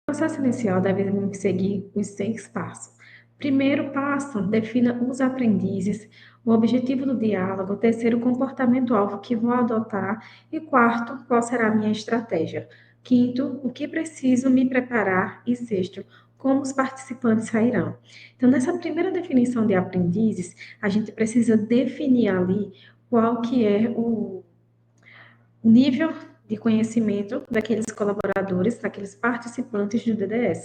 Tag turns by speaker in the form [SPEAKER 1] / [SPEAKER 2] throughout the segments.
[SPEAKER 1] processo inicial deve seguir os 6 passos. Primeiro passo, defina os aprendizes, o objetivo do diálogo, terceiro, o comportamento-alvo que vou adotar, e quarto, qual será a minha estratégia. Quinto, o que preciso me preparar, e sexto, como os participantes sairão. Então, nessa primeira definição de aprendizes, a gente precisa definir ali qual que é o nível de conhecimento daqueles colaboradores, daqueles participantes do DDS.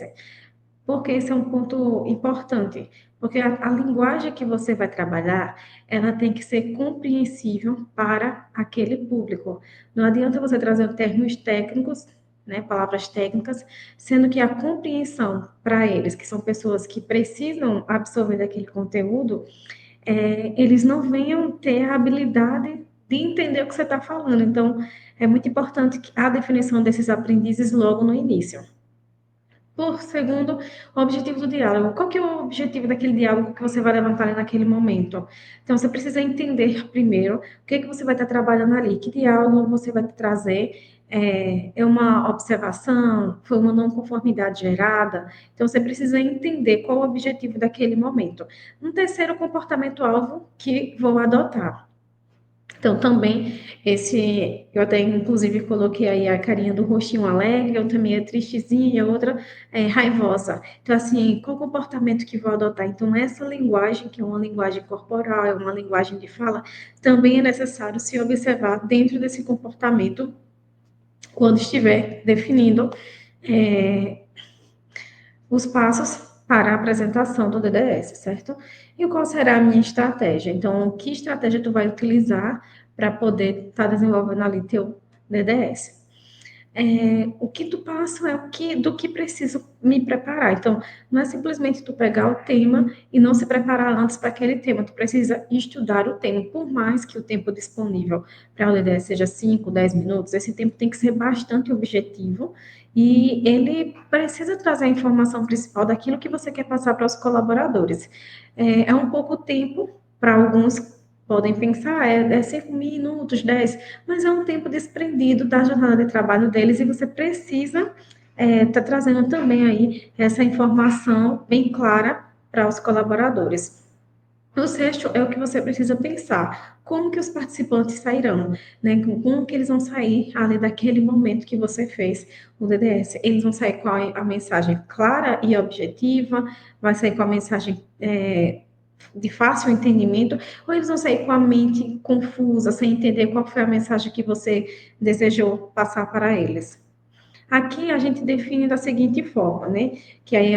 [SPEAKER 1] Porque esse é um ponto importante, porque a linguagem que você vai trabalhar, ela tem que ser compreensível para aquele público. Não adianta você trazer termos técnicos, né, palavras técnicas, sendo que a compreensão para eles, que são pessoas que precisam absorver daquele conteúdo, eles não venham ter a habilidade de entender o que você está falando. Então, é muito importante a definição desses aprendizes logo no início. Por segundo, o objetivo do diálogo. Qual que é o objetivo daquele diálogo que você vai levantar ali naquele momento? Então, você precisa entender primeiro o que que você vai estar trabalhando ali, que diálogo você vai trazer, é uma observação, foi uma não conformidade gerada? Então, você precisa entender qual o objetivo daquele momento. Um terceiro comportamento-alvo que vou adotar. Então, também, eu até inclusive coloquei aí a carinha do rostinho alegre, eu também é tristezinha, outra é raivosa. Então, assim, qual comportamento que vou adotar? Então, essa linguagem, que é uma linguagem corporal, é uma linguagem de fala, também é necessário se observar dentro desse comportamento quando estiver definindo é, os passos para a apresentação do DDS, certo? E qual será a minha estratégia? Então, que estratégia tu vai utilizar para poder estar desenvolvendo ali teu DDS? O que tu passa é do que preciso me preparar. Então, não é simplesmente tu pegar o tema e não se preparar antes para aquele tema. Tu precisa estudar o tema, por mais que o tempo disponível para o DDS seja 5, 10 minutos, esse tempo tem que ser bastante objetivo e ele precisa trazer a informação principal daquilo que você quer passar para os colaboradores. É um pouco tempo para alguns podem pensar, é 5 minutos, 10, mas é um tempo desprendido da jornada de trabalho deles e você precisa estar trazendo também aí essa informação bem clara para os colaboradores. O sexto é o que você precisa pensar. Como que os participantes sairão, né? Como que eles vão sair ali daquele momento que você fez o DDS? Eles vão sair com a mensagem clara e objetiva, vai sair com a mensagem de fácil entendimento, ou eles vão sair com a mente confusa, sem entender qual foi a mensagem que você desejou passar para eles. Aqui a gente define da seguinte forma, né? Que aí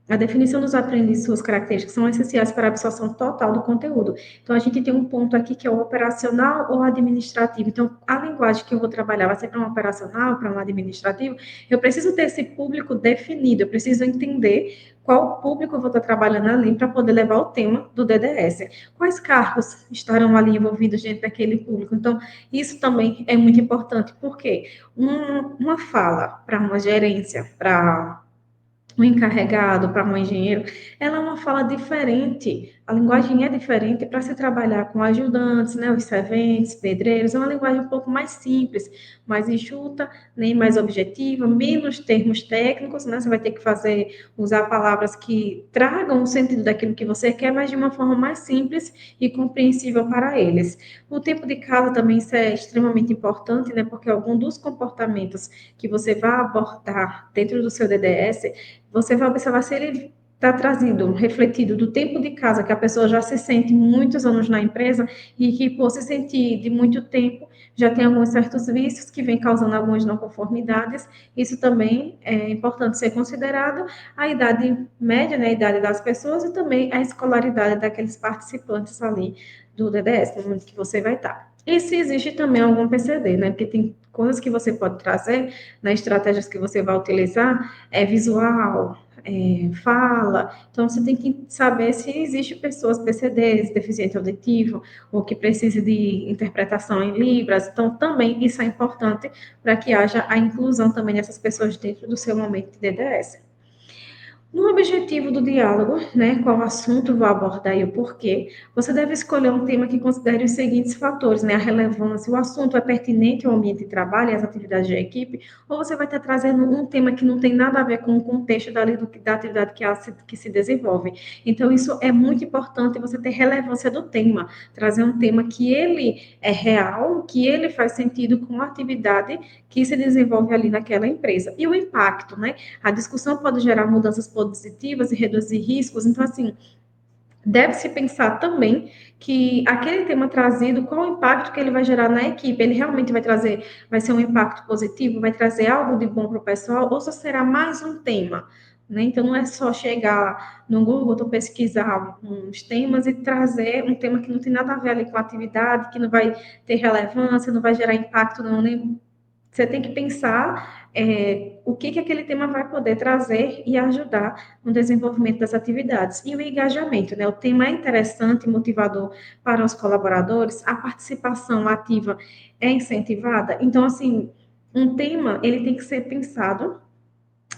[SPEAKER 1] a definição dos aprendizados, suas características são essenciais para a absorção total do conteúdo. Então, a gente tem um ponto aqui que é o operacional ou administrativo. Então, a linguagem que eu vou trabalhar vai ser para um operacional, para um administrativo. Eu preciso ter esse público definido, eu preciso entender qual público eu vou estar trabalhando ali para poder levar o tema do DDS. Quais cargos estarão ali envolvidos dentro daquele público? Então, isso também é muito importante, porque uma fala para uma gerência, para um encarregado, para um engenheiro, ela é uma fala diferente. A linguagem é diferente para se trabalhar com ajudantes, né, os serventes, pedreiros, é uma linguagem um pouco mais simples, mais enxuta, nem mais objetiva, menos termos técnicos, né? Você vai ter que usar palavras que tragam o sentido daquilo que você quer, mas de uma forma mais simples e compreensível para eles. O tempo de casa também isso é extremamente importante, né? Porque algum dos comportamentos que você vai abordar dentro do seu DDS você vai observar se ele está trazido, refletido do tempo de casa, que a pessoa já se sente muitos anos na empresa e que, por se sentir de muito tempo, já tem alguns certos vícios que vem causando algumas não conformidades. Isso também é importante ser considerado, a idade média, né, a idade das pessoas e também a escolaridade daqueles participantes ali do DDS, no momento que você vai estar. E se existe também algum PCD, né, porque tem coisas que você pode trazer, nas estratégias que você vai utilizar, visual, fala. Então, você tem que saber se existe pessoas PCDs, deficiente auditivo, ou que precise de interpretação em Libras. Então, também isso é importante para que haja a inclusão também dessas pessoas dentro do seu momento de DDS. No objetivo do diálogo, né, qual assunto vou abordar e o porquê, você deve escolher um tema que considere os seguintes fatores, né, a relevância, o assunto é pertinente ao ambiente de trabalho e às atividades da equipe, ou você vai estar trazendo um tema que não tem nada a ver com o contexto da atividade que se desenvolve. Então, isso é muito importante, você ter relevância do tema, trazer um tema que ele é real, que ele faz sentido com a atividade que se desenvolve ali naquela empresa. E o impacto, né? A discussão pode gerar mudanças positivas e reduzir riscos. Então, assim, deve-se pensar também que aquele tema trazido, qual o impacto que ele vai gerar na equipe? Ele realmente vai ser um impacto positivo, vai trazer algo de bom para o pessoal, ou só será mais um tema? Né? Então, não é só chegar no Google, ou pesquisar uns temas e trazer um tema que não tem nada a ver ali com a atividade, que não vai ter relevância, não vai gerar impacto, não, nem você tem que pensar o que aquele tema vai poder trazer e ajudar no desenvolvimento das atividades. E o engajamento, né? O tema é interessante e motivador para os colaboradores, a participação ativa é incentivada. Então, assim, um tema, ele tem que ser pensado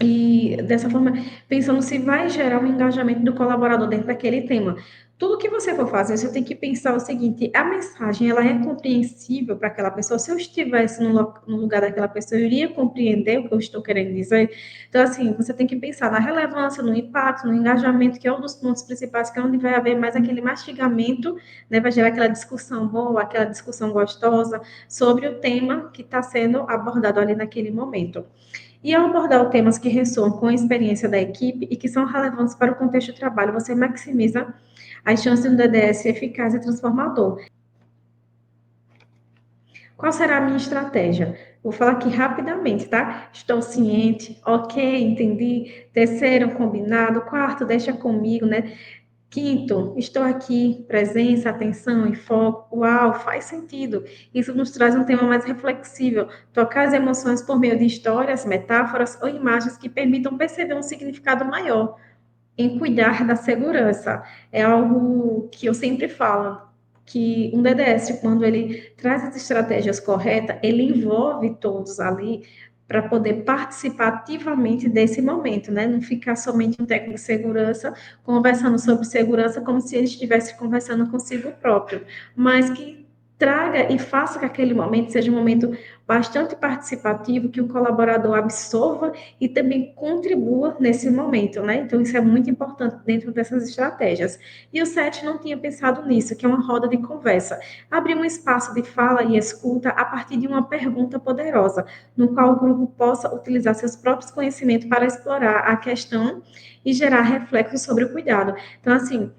[SPEAKER 1] e dessa forma, pensando se vai gerar um engajamento do colaborador dentro daquele tema. Tudo que você for fazer, você tem que pensar o seguinte: a mensagem ela é compreensível para aquela pessoa? Se eu estivesse no lugar daquela pessoa, eu iria compreender o que eu estou querendo dizer? Então, assim, você tem que pensar na relevância, no impacto, no engajamento, que é um dos pontos principais, que é onde vai haver mais aquele mastigamento, né? Vai gerar aquela discussão boa, aquela discussão gostosa sobre o tema que está sendo abordado ali naquele momento. E ao abordar temas que ressoam com a experiência da equipe e que são relevantes para o contexto de trabalho, você maximiza as chances de um DDS eficaz e transformador. Qual será a minha estratégia? Vou falar aqui rapidamente, tá? Estou ciente, ok, entendi. Terceiro, combinado. Quarto, deixa comigo, né? Quinto, estou aqui, presença, atenção e foco. Uau, faz sentido. Isso nos traz um tema mais reflexível, tocar as emoções por meio de histórias, metáforas ou imagens que permitam perceber um significado maior em cuidar da segurança. É algo que eu sempre falo, que um DDS, quando ele traz as estratégias corretas, ele envolve todos ali para poder participar ativamente desse momento, né? Não ficar somente um técnico de segurança conversando sobre segurança como se ele estivesse conversando consigo próprio, mas que traga e faça que aquele momento seja um momento bastante participativo, que o colaborador absorva e também contribua nesse momento, né? Então, isso é muito importante dentro dessas estratégias. E o SET não tinha pensado nisso, que é uma roda de conversa. Abrir um espaço de fala e escuta a partir de uma pergunta poderosa, no qual o grupo possa utilizar seus próprios conhecimentos para explorar a questão e gerar reflexos sobre o cuidado. Então, assim,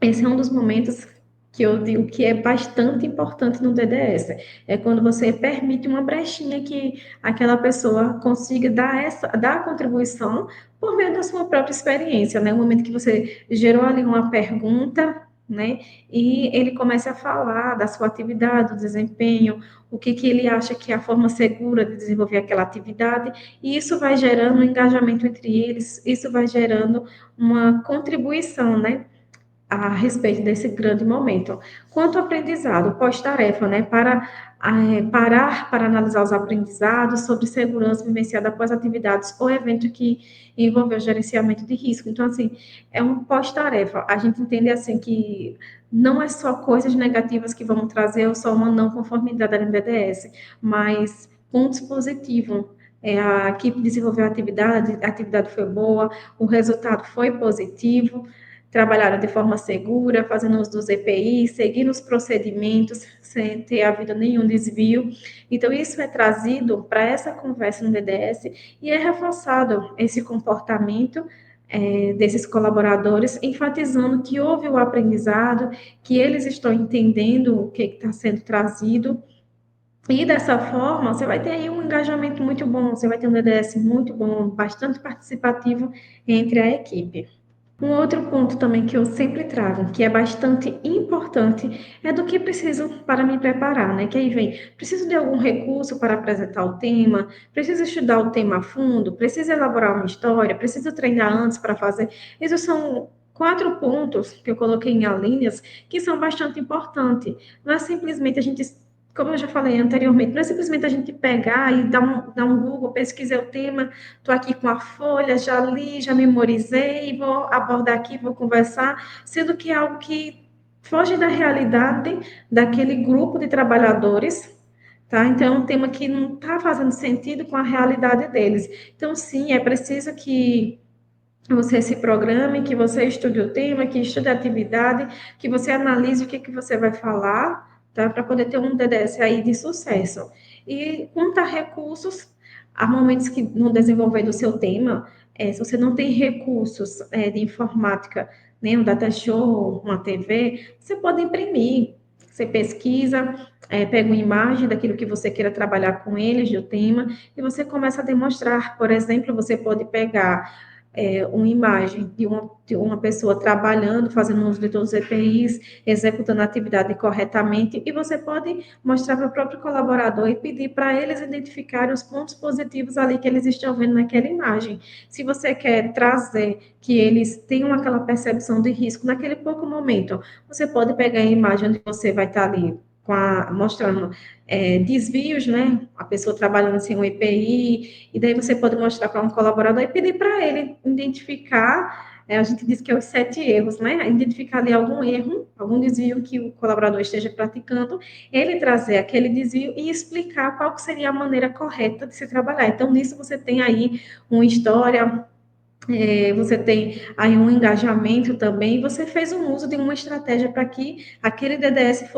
[SPEAKER 1] esse é um dos momentos que eu digo que é bastante importante no DDS. É quando você permite uma brechinha que aquela pessoa consiga dar a contribuição por meio da sua própria experiência, né? O momento que você gerou ali uma pergunta, né? E ele começa a falar da sua atividade, do desempenho, o que ele acha que é a forma segura de desenvolver aquela atividade, e isso vai gerando um engajamento entre eles, isso vai gerando uma contribuição, né? A respeito desse grande momento. Quanto ao aprendizado, pós-tarefa, né, parar para analisar os aprendizados sobre segurança vivenciada após atividades ou evento que envolveu gerenciamento de risco. Então, assim, é um pós-tarefa. A gente entende, assim, que não é só coisas negativas que vão trazer ou só uma não conformidade da NDDS, mas pontos positivos. A equipe desenvolveu a atividade foi boa, o resultado foi positivo, trabalharam de forma segura, fazendo uso dos EPIs, seguindo os procedimentos, sem ter havido nenhum desvio. Então, isso é trazido para essa conversa no DDS e é reforçado esse comportamento desses colaboradores, enfatizando que houve o aprendizado, que eles estão entendendo o que está sendo trazido. E dessa forma, você vai ter aí um engajamento muito bom, você vai ter um DDS muito bom, bastante participativo entre a equipe. Um outro ponto também que eu sempre trago, que é bastante importante, é do que preciso para me preparar, né? Que aí vem, preciso de algum recurso para apresentar o tema, preciso estudar o tema a fundo, preciso elaborar uma história, preciso treinar antes para fazer. Esses são quatro pontos que eu coloquei em linhas que são bastante importantes. Não é simplesmente a gente como eu já falei anteriormente, não é simplesmente a gente pegar e dar um Google, pesquisei o tema, estou aqui com a folha, já li, já memorizei, vou abordar aqui, vou conversar, sendo que é algo que foge da realidade daquele grupo de trabalhadores, tá? Então, é um tema que não está fazendo sentido com a realidade deles. Então, sim, é preciso que você se programe, que você estude o tema, que estude a atividade, que você analise o que, que você vai falar, tá? Para poder ter um DDS aí de sucesso. E quanto a recursos, há momentos que no desenvolver do seu tema, se você não tem recursos de informática, nem um data show, uma TV, você pode imprimir. Você pesquisa, pega uma imagem daquilo que você queira trabalhar com eles, do tema, e você começa a demonstrar. Por exemplo, você pode pegar uma imagem de uma pessoa trabalhando, fazendo uso de todos os EPIs, executando a atividade corretamente, e você pode mostrar para o próprio colaborador e pedir para eles identificarem os pontos positivos ali que eles estão vendo naquela imagem. Se você quer trazer que eles tenham aquela percepção de risco naquele pouco momento, você pode pegar a imagem onde você vai estar ali mostrando desvios, né? A pessoa trabalhando sem um EPI, e daí você pode mostrar para um colaborador e pedir para ele identificar, a gente diz que é os 7 erros, né? Identificar ali algum erro, algum desvio que o colaborador esteja praticando, ele trazer aquele desvio e explicar qual seria a maneira correta de se trabalhar. Então, nisso você tem aí uma história, você tem aí um engajamento também, você fez um uso de uma estratégia para que aquele DDS fosse